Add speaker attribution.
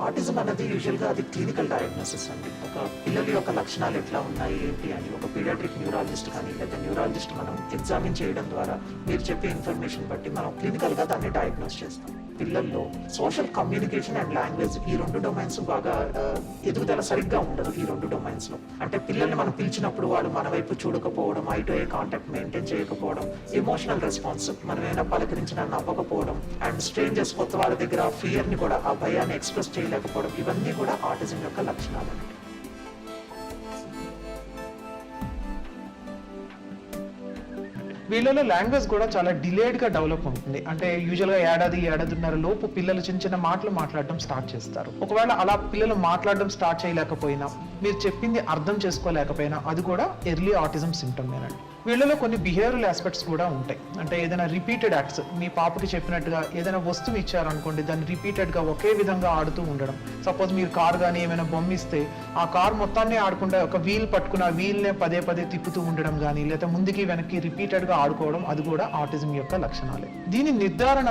Speaker 1: Autism అనేది యూజువల్గా అది క్లినికల్ డయాగ్నోసిస్ అండి. ఒక పిల్లల యొక్క లక్షణాలు ఎట్లా ఉన్నాయి ఏంటి అని ఒక పీడియాట్రిక్ న్యూరాలజిస్ట్ కానీ లేదా న్యూరాలజిస్ట్ మనం ఎగ్జామిన్ చేయడం ద్వారా మీరు చెప్పే ఇన్ఫర్మేషన్ బట్టి మనం క్లినికల్గా దాన్ని డయాగ్నోస్ చేస్తాం. పిల్లల్లో సోషల్ కమ్యూనికేషన్ అండ్ లాంగ్వేజ్ ఈ రెండు డొమైన్స్ బాగా ఎదుగుదల సరిగ్గా ఉండదు. ఈ రెండు డొమైన్స్ లో అంటే పిల్లల్ని మనం పిలిచినప్పుడు వాళ్ళు మన వైపు చూడకపోవడం, eye to eye contact maintain చేయకపోవడం, ఎమోషనల్ రెస్పాన్స్ మనం ఏమైనా పలకరించినా నవ్వకపోవడం, అండ్ స్ట్రేంజర్స్ కొత్త వాళ్ళ దగ్గర ఫియర్ ని కూడా ఆ భయాన్ని ఎక్స్ప్రెస్ చేయలేకపోవడం, ఇవన్నీ కూడా ఆటిజం యొక్క లక్షణాలు.
Speaker 2: వీళ్ళలో లాంగ్వేజ్ కూడా చాలా డిలేడ్గా డెవలప్ అవుతుంది. అంటే యూజువల్గా ఏడాదిన్నర లోపు పిల్లలు చిన్న చిన్న మాటలు మాట్లాడడం స్టార్ట్ చేస్తారు. ఒకవేళ అలా పిల్లలు మాట్లాడడం స్టార్ట్ చేయలేకపోయినా, మీరు చెప్పింది అర్థం చేసుకోలేకపోయినా అది కూడా ఎర్లీ ఆటిజం సిమ్టమేనండి. వీళ్ళలో కొన్ని బిహేవియరల్ ఆస్పెక్ట్స్ కూడా ఉంటాయి. అంటే ఏదైనా రిపీటెడ్ యాక్ట్స్, మీ పాపకి చెప్పినట్టుగా ఏదైనా వస్తువు ఇచ్చారనుకోండి, దాన్ని రిపీటెడ్గా ఒకే విధంగా ఆడుతూ ఉండడం. సపోజ్ మీరు కార్ కానీ ఏమైనా బొమ్మ ఇస్తే ఆ కార్ మొత్తాన్ని ఆడకుండా ఒక వీల్ పట్టుకుని ఆ వీల్నే పదే పదే తిప్పుతూ ఉండడం కానీ, లేదా ముందుకి వెనక్కి రిపీటెడ్గా ఆడుకోవడం, అది కూడా ఆటిజం యొక్క లక్షణాలే. దీని నిర్ధారణ